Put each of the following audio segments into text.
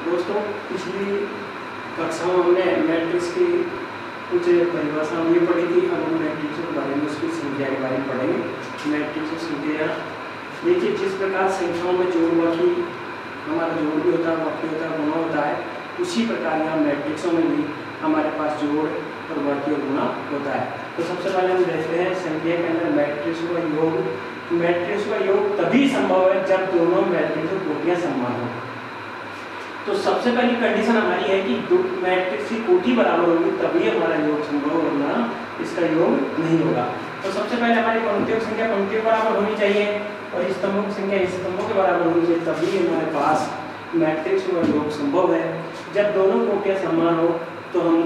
दोस्तों पिछली कक्षा में हमने मैट्रिक्स की कुछ परिभाषा ये पढ़ी थी। अब हम मैट्रिक्स के बारे में उसकी संख्या के बारे में पढ़ेंगे। मैट्रिक्स की संख्या देखिए, जिस प्रकार संख्याओं में जोड़ बाकी हमारा जोड़ भी होता है, बाकी होता है, गुणा होता है, उसी प्रकार यहाँ मैट्रिक्सों में भी हमारे पास जोड़ और बाकी और गुणा होता है। तो सबसे पहले हम देखते हैं संख्या के अंदर मैट्रिक्स का योग। मैट्रिक्स का योग तभी संभव है जब दोनों मैट्रिक्स की कोटियां समान हो। तो सबसे पहली कंडीशन हमारी है कि दो मैट्रिक्स की कोटि बराबर होगी तभी हमारा योग संभव होगा, इसका योग नहीं होगा। तो सबसे पहले हमारी पंक्तियों की संख्या पंक्तियों बराबर होनी चाहिए और स्तंभों की संख्या स्तंभों के बराबर होनी चाहिए, तभी हमारे पास मैट्रिक्स का योग संभव है। जब दोनों कोटियां समान हो तो हम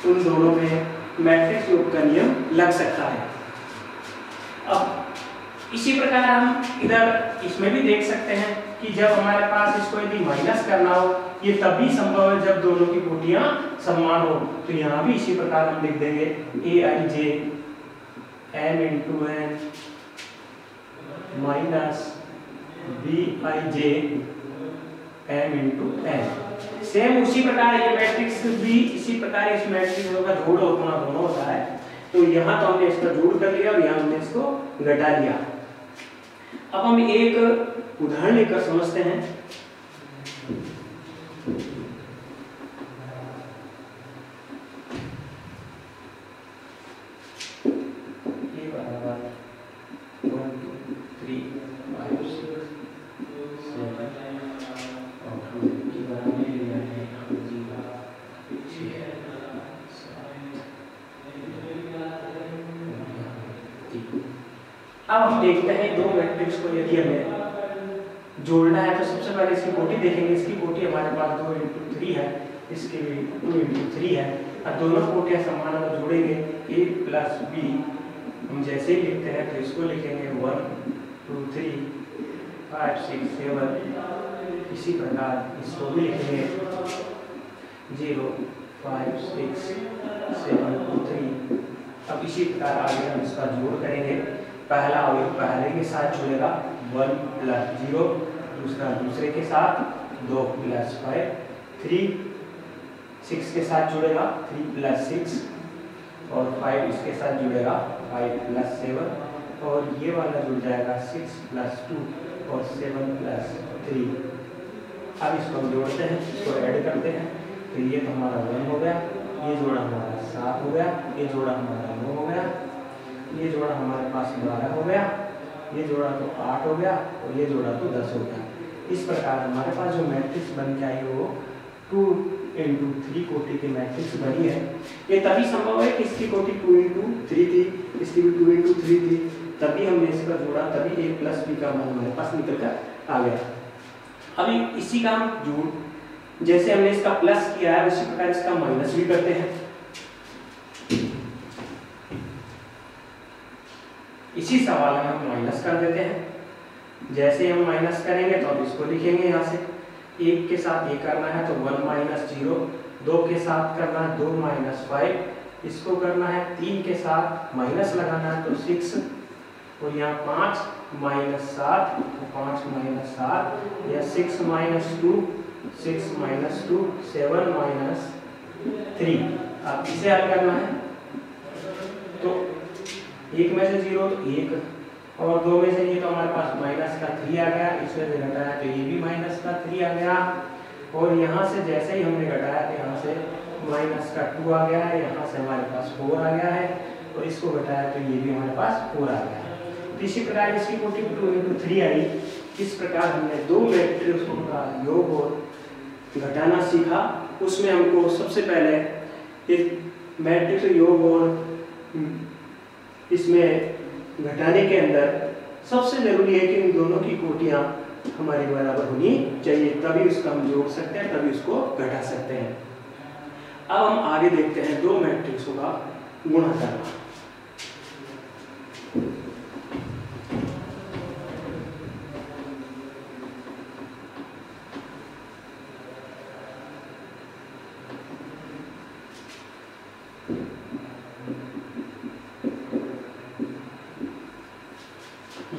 उन दोनों में मैट्रिक्स योग का नियम लग सकता है। अब इसी प्रकार हम इधर इसमें भी देख सकते हैं कि जब हमारे पास इसको यदि माइनस करना हो, ये तभी संभव है जब दोनों की कोटियां समान हो। तो यहाँ भी इसी प्रकार हम लिख देंगे aij m into n minus bij m into n। Same उसी प्रकार ये मैट्रिक्स भी इसी प्रकार इस मैट्रिक्स का जोड़ और गुणा दोनों होता है। तो यहाँ तो हमने इसका जोड़ कर लिया और यहाँ हमने इसको घटा लिया। अब हम एक उदाहरण लेकर समझते हैं। ये बराबर 1 2 3 5 6 7 और 2 की बराबर लिया है। अब हम देखते हैं दो मैट्रिक्स को यदि हमें जोड़ना है तो सबसे पहले इसकी कोटि देखेंगे। इसकी कोटि हमारे पास 2 into 3 है, इसकी भी 2 into 3 है। अब दोनों कोटियां समान अगर जोड़ेंगे a plus b, हम जैसे ही लिखते हैं तो इसको लिखेंगे 1 2 3 5 6 7। इसी प्रकार इसको भी लिखेंगे 0 5 6 7 2 3। अब इसी प्रकार आगे हम इसका जोड़ करेंगे। पहला अवयव पहले के साथ जुड़ेगा 1 plus 0, दूसरा दूसरे के साथ 2 plus 5, 3 6 के साथ जुड़ेगा 3 plus 6 और 5 इसके साथ जुड़ेगा 5 plus 7 और ये वाला जुड़ जाएगा 6 plus 2 और 7 plus 3। अब इसको हम जोड़ते हैं, इसको ऐड करते हैं तो ये तो हमारा 1 हो गया, ये जोड़ा हमारा 7 हो गया, ये जोड़ा हमारा 9 हो गया, ये जोड़ा हमारे पास 12 हो गया, ये जोड़ा तो 8 हो गया और ये जोड़ा तो 10 हो गया। इस प्रकार हमारे पास जो मैट्रिक्स बन के आई वो 2 into 3 कोटि की मैट्रिक्स बनी है। ये तभी संभव है कि इसकी कोटि 2 into 3 थी, इसकी भी 2 into 3 थी, तभी हमने इसका जोड़ा, तभी a plus b का मान हमारे पास निकल कर आ गया। अभी इसी का हम जोड़, जैसे हमने इसका प्लस किया है उसी प्रकार इसका माइनस भी करते हैं। इसी सवाल में हम माइनस कर देते हैं। जैसे हम माइनस करेंगे तो अब इसको लिखेंगे यहाँ से 1 के साथ ये करना है तो 1 minus 0, 2 के साथ करना है 2 minus 5, इसको करना है 3 के साथ माइनस लगाना है तो 6 और यहाँ 5 minus 7 तो 5 minus 7 या 6 minus 2 6 minus 2 7 minus 3। अब इसे हल करना है तो 1 में से 0 तो 1 और 2 में से ये तो हमारे पास माइनस का 3 आ गया, इसमें से घटाया तो ये भी माइनस का 3 आ गया और यहाँ से जैसे ही हमने घटाया तो यहाँ से माइनस का 2 आ गया है, यहाँ से हमारे पास 4 आ गया है और इसको घटाया तो ये भी हमारे पास 4 आ गया है। तो इसी प्रकार इसकी कोटि 2 into 3 आई। इस प्रकार हमने दो मैट्रिक्सों का योग और घटाना सीखा। उसमें हमको सबसे पहले एक मैट्रिक्स योग और इसमें घटाने के अंदर सबसे जरूरी है कि इन दोनों की कोटियां हमारी बराबर होनी चाहिए, तभी उसका हम जोड़ सकते हैं, तभी उसको घटा सकते हैं। अब हम आगे देखते हैं दो मैट्रिक्सों का गुणा करना।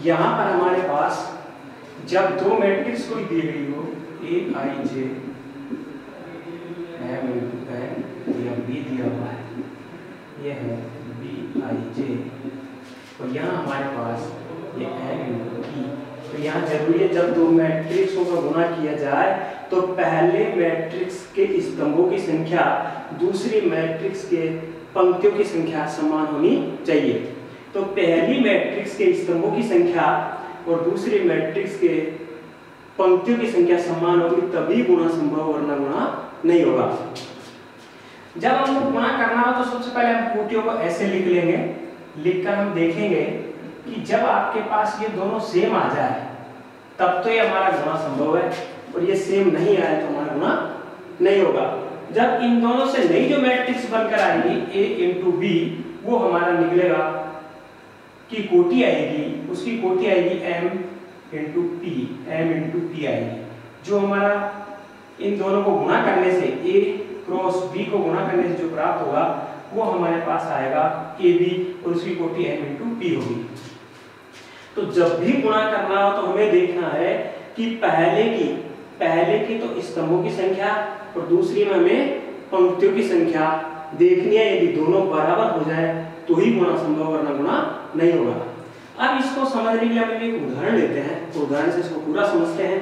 यहाँ पर हमारे पास जब दो मैट्रिक्स कोई दी गई हो aij एम इंटू एन या बी दिया हुआ है, ये है बी आई जे, और यहाँ हमारे पास ये एम इंटू ई। तो यहाँ जरूरी है जब दो मैट्रिक्सों का गुणा किया जाए तो पहले मैट्रिक्स के स्तंभों की संख्या दूसरी मैट्रिक्स के पंक्तियों की संख्या समान होनी चाहिए। तो पहली मैट्रिक्स के स्तंभों की संख्या और दूसरी मैट्रिक्स के पंक्तियों की संख्या समान होगी तभी गुणा संभव, वरना गुणा नहीं होगा। जब हमको गुणा करना हो तो सबसे पहले हम कोटियों को ऐसे लिख लेंगे, लिखकर हम देखेंगे कि जब आपके पास ये दोनों सेम आ जाए तब तो ये हमारा गुणा संभव है, और ये सेम नहीं आए तो हमारा गुणा नहीं होगा। जब इन दोनों से नई जो मैट्रिक्स बनकर आएगी ए इंटू बी, वो हमारा निकलेगा की कोटि आएगी, उसकी कोटि आएगी M into P, M into P आएगी। जो हमारा इन दोनों को गुणा करने से ए क्रॉस बी को गुणा करने से जो प्राप्त होगा वो हमारे पास आएगा ए बी, और उसकी कोटि एम इंटू पी होगी। तो जब भी गुणा करना हो तो हमें देखना है कि पहले की तो स्तंभों की संख्या और दूसरी में हमें पंक्तियों की संख्या देखनी है। यदि दोनों बराबर हो जाए तो ही गुणा संभव, वरना गुणा नहीं होगा। अब इसको समझने के लिए हम एक उदाहरण लेते हैं, तो उदाहरण से इसको पूरा समझते हैं।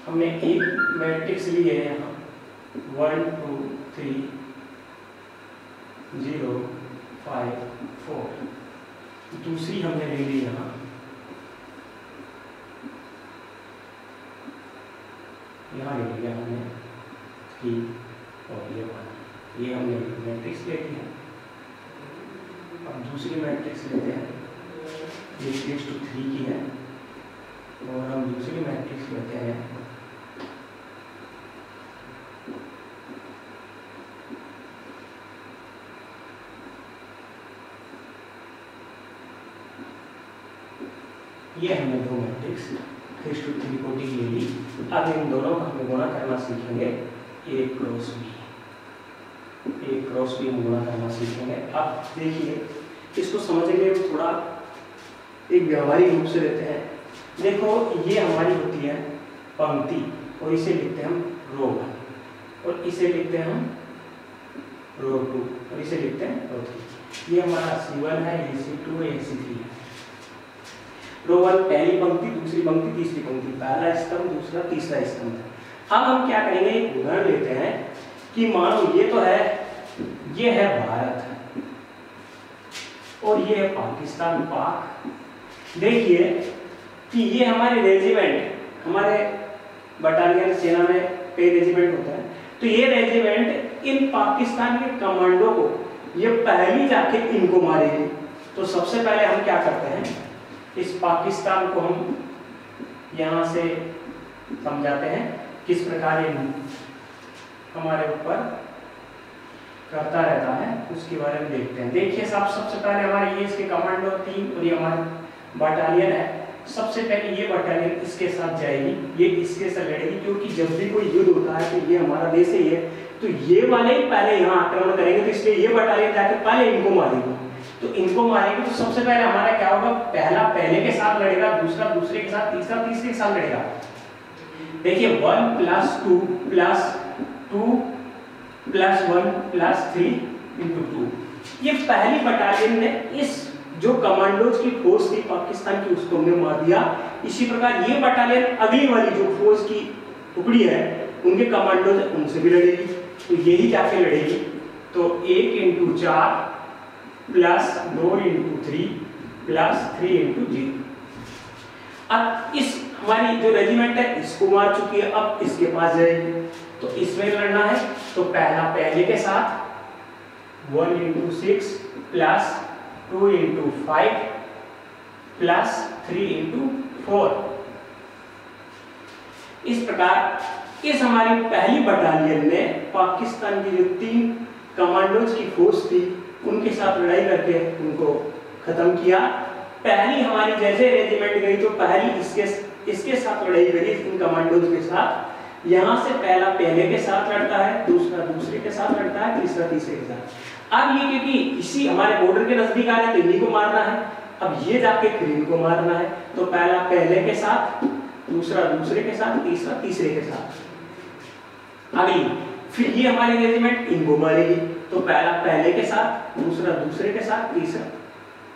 हमने एक मैट्रिक्स ली है यहाँ 1 2 3 0 5 4, दूसरी हमने ले ली यहाँ ले लिया हमने 3 और ये 1, ये हमने मैट्रिक्स ले ली है। अब दूसरी मैट्रिक्स लेते हैं, ये 6:3 की है, और हम दूसरी मैट्रिक्स लेते हैं ये हमने दो मैट्रिक्स 3:3 कोटि ले ली। अब इन दोनों का हमें गुणा करना सीखेंगे, ए क्रॉस बी हम गुणा करना सीखेंगे। अब देखिए इसको समझने के लिए थोड़ा एक व्यवहारिक रूप से लेते हैं। देखो ये हमारी होती है पंक्ति, और इसे लिखते हैं हम रो 1, और इसे लिखते हैं हम रो 2, और इसे लिखते हैं रो 3। ये हमारा C1 है, ये C2 है, ये C3 है। रो 1 पहली पंक्ति, दूसरी पंक्ति, तीसरी पंक्ति, पहला स्तंभ, दूसरा, तीसरा स्तंभ। अब हम क्या करेंगे, एक उदाहरण लेते हैं कि मानो ये तो है, ये है भारत और ये है पाकिस्तान, पाक। देखिए कि ये हमारे रेजिमेंट, हमारे बटालियन सेना में कई रेजिमेंट होता है, तो ये रेजिमेंट इन पाकिस्तान के कमांडो को ये पहली जाके इनको मारेगी। तो सबसे पहले हम क्या करते हैं, इस पाकिस्तान को हम यहाँ से समझाते हैं किस प्रकार ये हमारे ऊपर करता रहता है, उसके बारे में देखते हैं। देखिए साहब, सबसे पहले हमारे ये इसके कमांडो 3 और ये हमारे बटालियन है। सबसे पहले ये बटालियन इसके साथ जाएगी, ये इसके साथ लड़ेगी, क्योंकि जब भी कोई युद्ध होता है तो ये हमारा देश ही है, तो ये वाले ही पहले यहाँ आक्रमण करेंगे, तो इसलिए ये बटालियन जाकर पहले इनको मारेगी। तो इनको मारेंगे तो सबसे पहले हमारा क्या होगा, पहला पहले के साथ लड़ेगा, दूसरा दूसरे के साथ, तीसरा तीसरे के साथ लड़ेगा। देखिए 1 + 2 + 2 + 1 + 3 × 2, ये पहली बटालियन ने इस जो कमांडोज की फोर्स थी पाकिस्तान की उसको हमने मार दिया। इसी प्रकार ये बटालियन अगली वाली जो फोर्स की टुकड़ी है उनके कमांडोज उनसे भी लड़ेगी, तो यही जाके लड़ेगी। तो 1 × 4 + 2 × 3 + 3 × 0। अब इस हमारी जो रेजिमेंट है इसको मार चुकी है, अब इसके पास जाएगी, तो इसमें लड़ना है। तो पहला पहले के साथ 1 × 6 + 2 × 5 + 3 × 4। इस प्रकार इस हमारी पहली बटालियन ने पाकिस्तान की जो 3 कमांडोज की फोर्स थी उनके साथ लड़ाई करके उनको खत्म किया। पहली हमारी जैसे रेजिमेंट गई तो पहली इसके साथ लड़ाई करी, इन कमांडोज के साथ। यहाँ से पहला पहले के साथ लड़ता है, दूसरा दूसरे के साथ लड़ता है, तीसरा तीसरे के साथ। अब ये क्योंकि इसी हमारे बॉर्डर के नजदीक आ रहे हैं तो इन्हीं को मारना है, अब ये जाके फिर इनको मारना है, तो पहला पहले के साथ, दूसरा दूसरे के साथ, तीसरा तीसरे के साथ। अगली फिर ये हमारी रेजिमेंट इनको मारेगी, तो पहला पहले के साथ, दूसरा दूसरे के साथ, तीसरा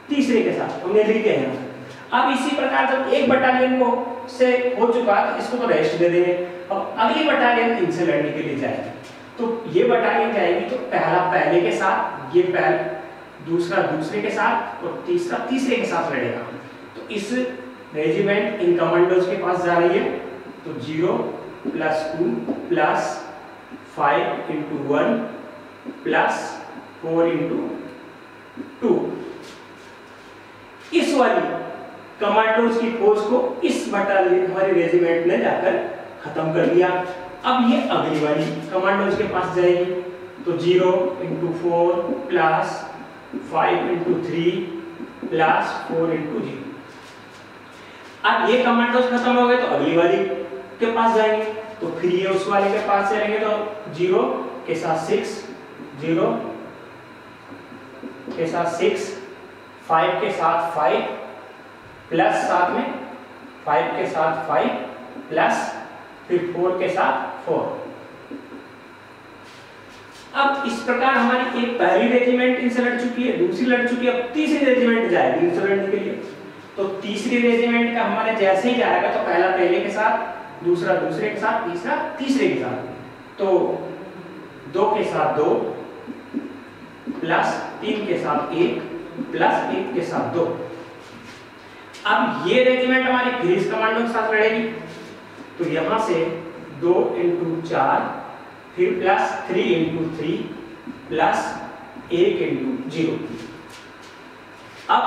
तीसरे के साथ। हमने लिख दिया है। अब इसी प्रकार जब एक बटालियन को से हो चुका तो इसको तो रेस्ट दे देंगे। अब अगली बटालियन इनसे लड़ने के लिए जाएगी, तो ये बटालियन जाएगी तो पहला पहले के साथ, ये पहला दूसरा दूसरे के साथ और तीसरा तीसरे के साथ लड़ेगा। तो इस रेजिमेंट इन कमांडोज के पास जा रही है, तो 0 + 2 + 5 × 1 + 4 × 2। इस वाली कमांडोज की फोर्स को इस बटालियन हमारे रेजिमेंट ने जाकर खत्म कर दिया। अब ये अगली वाली कमांडोज के पास जाएगी, तो 0 × 4 + 5 × 3 + 4 × 0। अब ये कमांडोज खत्म हो गए तो अगली वाली के पास जाएंगे, तो फिर ये उस वाले के पास चलेंगे, तो 0 के साथ 6, 0 के साथ 6, 5 के साथ 5 प्लस साथ में 5 के साथ 5 प्लस फिर 4 के साथ 4। अब इस प्रकार हमारी एक पहली रेजिमेंट इनसे लड़ चुकी है, दूसरी लड़ चुकी है, अब तीसरी रेजिमेंट जाएगी इनसे लड़ने के लिए। तो तीसरी रेजिमेंट का हमारे जैसे ही जाएगा तो पहला पहले के साथ, दूसरा दूसरे के साथ, तीसरा तीसरे के साथ। तो 2 के साथ 2 प्लस 3 के साथ 1 प्लस 1 के साथ 2। अब ये रेजिमेंट हमारी फिर इस कमांडो के साथ लड़ेगी, तो यहां से 2 × 4 फिर प्लस 3 × 3 प्लस 1 × 0। अब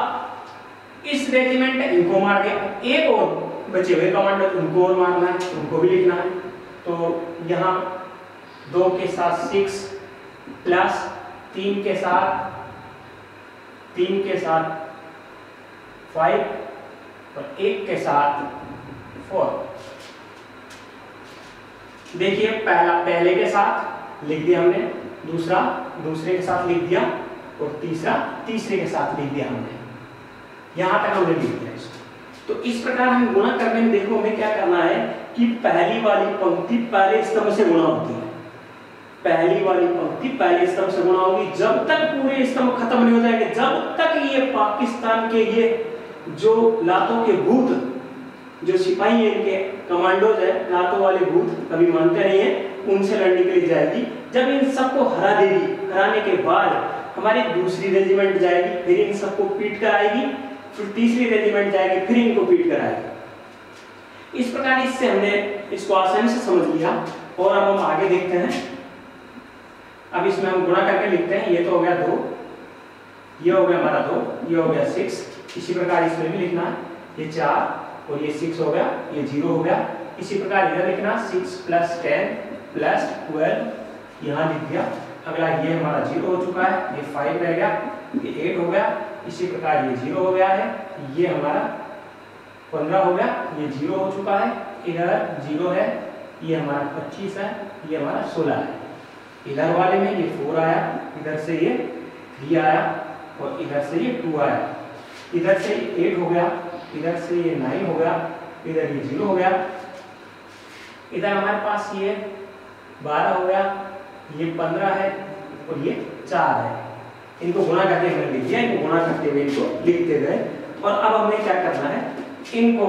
इस रेजिमेंट ने इनको मार दिया, एक और बचे हुए कमांडो उनको और मारना है, उनको भी लिखना है। तो यहाँ 2 के साथ 6 प्लस 3 के साथ 5 और 1 के साथ 4। देखिए पहला पहले के साथ लिख दिया हमने, दूसरा दूसरे के साथ लिख दिया और तीसरा तीसरे के साथ लिख दिया हमने। यहां तक हमने लिख दिया इसको। तो इस प्रकार हम गुणा करने में देखो हमें क्या करना है कि पहली वाली पंक्ति पहले स्तंभ से गुणा होती है, पहली वाली पंक्ति पहले स्तंभ से गुणा होगी जब तक पूरे स्तंभ खत्म नहीं हो जाएंगे, जब तक ये पाकिस्तान के ये जो लातों के भूत, जो सिपाही है इनके कमांडोज है, लातों वाले भूत कभी मानते नहीं है, उनसे लड़ने के लिए जाएगी। जब इन सबको हरा देगी, हराने के बाद हमारी दूसरी रेजिमेंट जाएगी, फिर इन सबको पीट कर आएगी, फिर तीसरी रेजिमेंट जाएगी, फिर इनको पीट कर आएगी। इस प्रकार इससे हमने इसको आसानी से समझ लिया। और अब हम आगे देखते हैं। अब इसमें हम गुणा करके लिखते हैं, ये तो हो गया 2, ये हो गया हमारा 2, ये हो गया 6। इसी प्रकार इसमें भी लिखना है, ये 4 और ये 6 हो गया, ये 0 हो गया। इसी प्रकार इधर लिखना 6 + 10 + 12 यहाँ लिख दिया। अगला ये हमारा 0 हो चुका है, ये 5 रह गया, ये 8 हो गया। इसी प्रकार ये 0 हो गया है, ये हमारा 15 हो गया, ये 0 हो चुका है, इधर 0 है, ये हमारा 25 है, ये हमारा 16 है। इधर वाले में ये 4 आया, इधर से ये 3 आया और इधर से ये 2 आया। इधर से 8 हो गया, इधर से ये 9 हो गया, इधर ये 0 हो गया। इधर हमारे पास ये 12 हो गया, ये 15 है और ये 4 है। इनको गुणा करके हमने लिख दिया, इनको गुणा करते हुए इनको लिखते गए। और अब हमें क्या करना है, इनको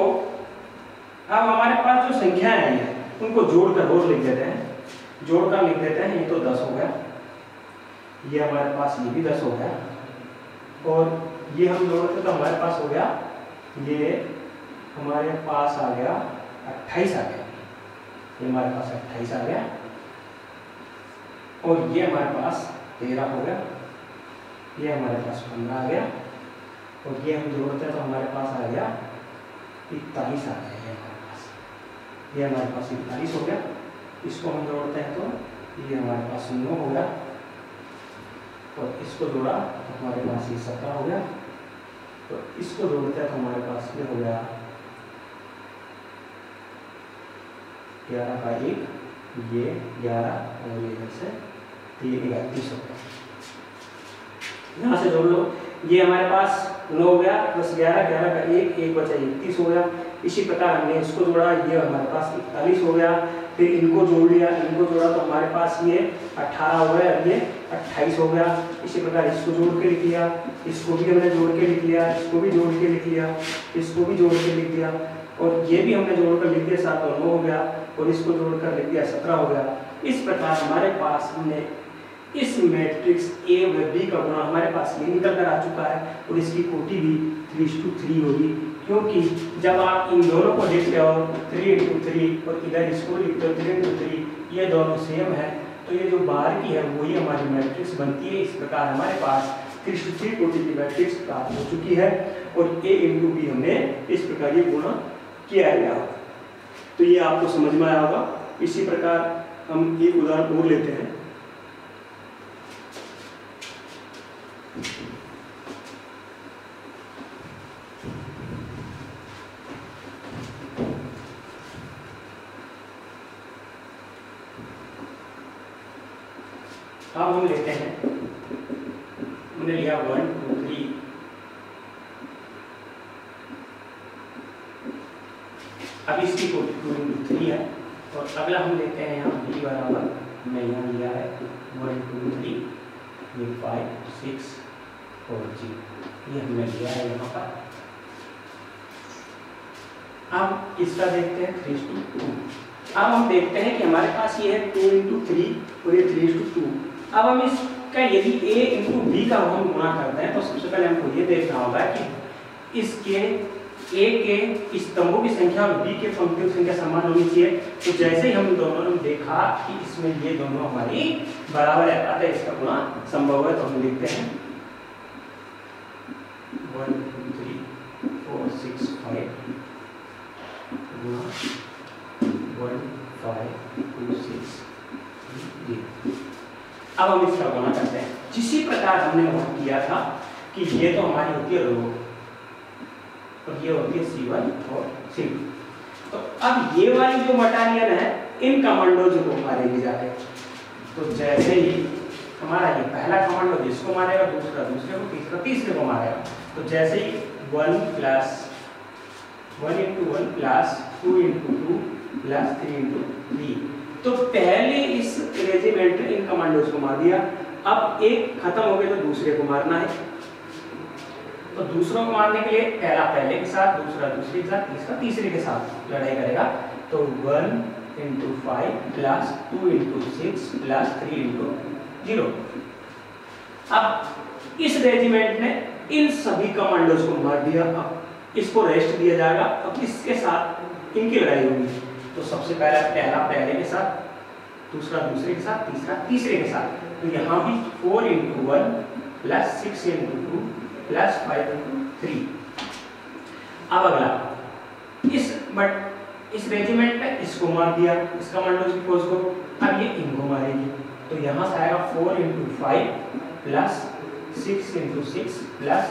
अब हमारे पास जो संख्याएं आई है उनको जोड़कर रोज लिख देते हैं, जोड़कर लिख देते हैं। ये तो 10 हो गया, ये हमारे पास ये भी 10 हो गया और ये हम जोड़ते तो हमारे पास हो गया, ये हमारे पास आ गया 28 आ गया, ये हमारे पास 28 आ गया और ये हमारे पास 13 हो गया, ये हमारे पास 15 आ गया और ये हम जोड़ते हैं तो हमारे पास आ गया 41 आ गया। ये हमारे पास 41 हो गया। इसको हम जोड़ते हैं तो ये हमारे पास 9 हो गया और इसको जोड़ा तो हमारे पास ये 17 हो गया। तो इसको जोड़ते हैं तो हमारे पास ये हो गया 11 का 1, ये 11 और ये इधर से 3 31 हो गया। यहाँ से जोड़ लो, ये हमारे पास 9 हो गया, प्लस 11, 11 का 1, 1 बचा 31 हो गया। इसी प्रकार हमने इसको जोड़ा, ये हमारे पास 41 हो गया। फिर इनको जोड़ लिया, इनको जोड़ा तो हमारे पास ये 18 हो गया, ये 28 हो गया। इसी प्रकार इसको जोड़ के लिख लिया, इसको भी हमने जोड़ के लिख लिया, इसको भी जोड़ के लिख लिया, इसको भी जोड़ के लिख दिया, और ये भी हमने जोड़कर लिख दिया, 7 और 9 हो गया, और इसको जोड़कर लिख दिया 17 हो गया। इस प्रकार हमारे पास हमने इस मैट्रिक्स A व B का गुणा हमारे पास ये निकल कर आ चुका है, और इसकी कोटि भी 3:3 होगी, क्योंकि जब आप इन दोनों को लिखते हो 3×3 और इधर इसको लिखते हो 3×3, ये दोनों सेम है, तो ये जो बाहर की है वही हमारी मैट्रिक्स बनती है। इस प्रकार हमारे पास 3:3 कोटि की मैट्रिक्स प्राप्त हो चुकी है, और A × B हमने इस प्रकार ये गुणा किया गया। तो ये आपको समझ में आया होगा। इसी प्रकार हम एक उदाहरण और लेते हैं। अब हम लेते हैं, हमने लिया 1 2 3, अब इसकी कोटि 2×3 है, और अगला हम लेते हैं यहाँ b बराबर, हमने यहाँ लिया है 1 2 3, ये 5 6 और g, ये हमने लिया है यहाँ पर। अब इसका देखते हैं 3:2। अब हम देखते हैं कि हमारे पास ये है 2×3 और ये 3:2। अब हम इसका यदि A × B का हम गुणा करते हैं, तो सबसे पहले हमको ये देखना होगा कि इसके A के स्तंभों की संख्या और B के पंक्तियों की संख्या समान होनी चाहिए। तो जैसे ही हम दोनों ने देखा कि इसमें ये दोनों हमारी बराबर है, अतः इसका गुणा संभव है, तो हम लिखते हैं 1 2 3 4 6 5 गुणा 1 5 2 6 3। अब हम इसका गुणा करते हैं, जिसी प्रकार हमने वहां किया था कि ये तो हमारी होती है रो और ये होती है C1 और C2। तो अब ये वाली जो बटालियन है, इन कमांडोज को मारेगी जाके। तो जैसे ही हमारा ये पहला कमांडो इसको मारेगा, दूसरा दूसरे को, तीसरा तीसरे को मारेगा। तो जैसे ही 1 × 1 प्लस 2 × 2 प्लस 3 × 3, तो पहले इस रेजिमेंट ने इन कमांडोज को मार दिया। अब एक खत्म हो गया तो दूसरे को मारना है, तो दूसरों को मारने के लिए पहला पहले के साथ, दूसरा दूसरे के साथ, तीसरा तीसरे के साथ लड़ाई करेगा। तो 1 × 5 प्लस 2 × 6 प्लस 3 × 0। अब इस रेजिमेंट ने इन सभी कमांडोज को मार दिया। अब इसको रेस्ट दिया जाएगा, अब इसके साथ इनकी लड़ाई होगी। तो सबसे पहला पहले के साथ, दूसरा दूसरे के साथ, तीसरा तीसरे के साथ। तो यहाँ भी 4 × 1 प्लस 6 × 2 प्लस 5 × 3। अब अगला इस रेजिमेंट में इसको मार दिया, इस कमांडो की फोर्स को। अब ये इनको मारेगी, तो यहाँ से आएगा 4 × 5 प्लस 6 × 6 प्लस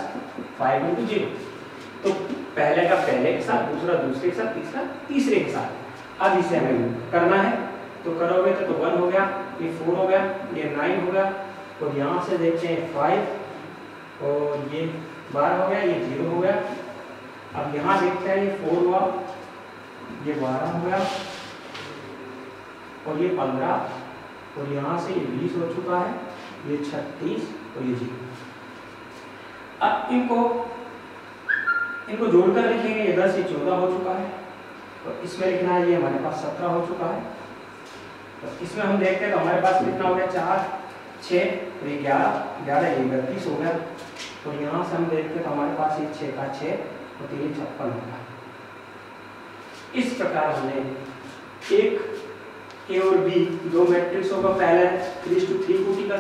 5 × 0। तो पहले का पहले के साथ, दूसरा दूसरे के साथ, तीसरा तीसरे के साथ। अब इसे हमें करना है, तो करोगे तो 1 हो गया, ये 4 हो गया, ये 9 हो गया, और यहाँ से देखते हैं 5 और ये 12 हो गया, ये 0 हो गया। अब यहाँ देखते हैं ये 4 हुआ, ये 12 हो गया, और ये 15, और यहाँ से ये 20 हो चुका है, ये 36 और ये 0। अब इनको जोड़कर लिखेंगे, ये 10 से 14 हो चुका है, तो इसमें लिखना है ये हमारे पास 17 हो चुका है। तो इसमें हम देखते हैं तो हमारे पास कितना हो गया, 4 6 और ये 11 ये 32 हो गया। तो यहाँ से हम देखते हैं तो हमारे पास ये 6 का 6 और 3 56 होगा। इस प्रकार हमने एक A और B दो मैट्रिक्सों का पहले 3:3 कोटि का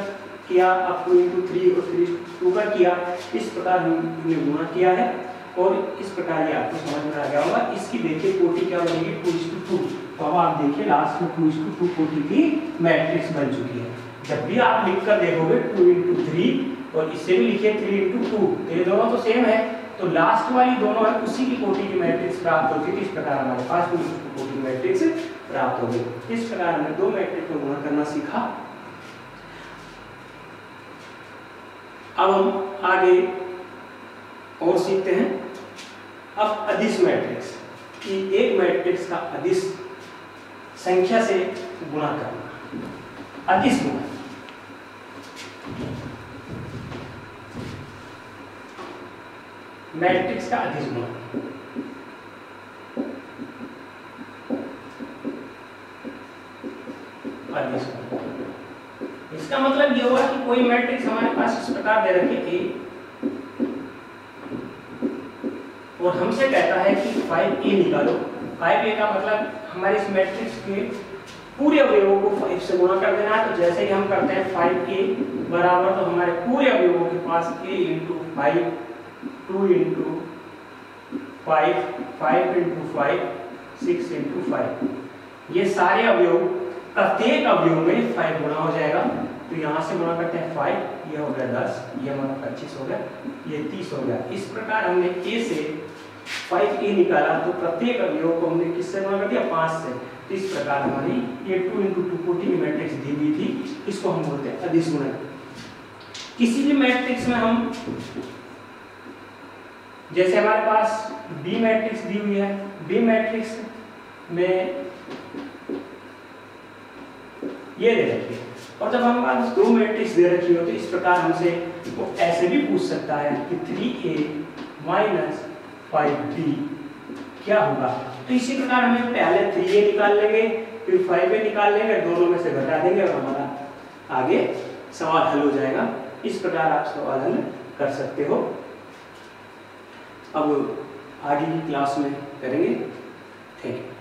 किया, अब 2 × 3 और 3:2 का किया। इस प्रकार हमने गुणा किया है, और इस प्रकार ये आपको समझ में आ गया होगा। इसकी देखिए कोटि क्या बनेगी, 2:2। तो अब आप देखिए लास्ट में 2:2 कोटि की मैट्रिक्स बन चुकी है। जब भी आप लिखकर देखोगे 2 × 3 और इससे भी लिखिए 3 × 2, तो ये दोनों तो सेम है, तो लास्ट वाली दोनों है उसी की कोटि की मैट्रिक्स प्राप्त होती है। इस प्रकार हमारे पास 2:2 कोटि की मैट्रिक्स प्राप्त हो गई। इस प्रकार हमने दो मैट्रिक्स को गुणा करना सीखा। अब हम आगे और सीखते हैं अब अदिश मैट्रिक्स कि एक मैट्रिक्स का अदिश संख्या से गुणा करना। अदिश गुणा, मैट्रिक्स का अदिश गुणा। अदिश गुणा इसका मतलब ये हुआ कि कोई मैट्रिक्स हमारे पास इस प्रकार दे रखी थी और हमसे कहता है कि 5a निकालो। 5a का मतलब हमारे इस मैट्रिक्स के पूरे अवयवों को 5 से गुणा कर देना है। तो जैसे कि हम करते हैं 5a बराबर, तो हमारे पूरे अवयवों के पास a × 5, 2 × 5, 5 × 5, 6 × 5। ये सारे अवयव, प्रत्येक अवयव में 5 गुणा हो जाएगा। तो यहाँ से गुणा करते हैं 5, ये हो गया 10, ये हमारा 25 हो गया, ये 30 हो गया। इस प्रकार हमने a से 5a निकाला, तो प्रत्येक अवयव को हमने किससे गुणा कर दिया? 5 से। तो इस प्रकार हमारी ये 2 × 2 कोटि की मैट्रिक्स दी हुई थी, इसको हम बोलते हैं अदिश गुणन। किसी भी मैट्रिक्स में हम, जैसे हमारे पास B मैट्रिक्स दी हुई है, B मैट्रिक्स में ये दे रखी है, और जब हमारे पास 2 मैट्रिक्स दे रखी हो तो इस प्रकार हमसे वो ऐसे भी पूछ सकता है कि 3a - 5b क्या होगा। तो इसी प्रकार हमें पहले 3a निकाल लेंगे, फिर 5a निकाल लेंगे, दोनों में से घटा देंगे और हमारा आगे सवाल हल हो जाएगा। इस प्रकार आप सवाल हल कर सकते हो। अब आगे की क्लास में करेंगे। Thank you.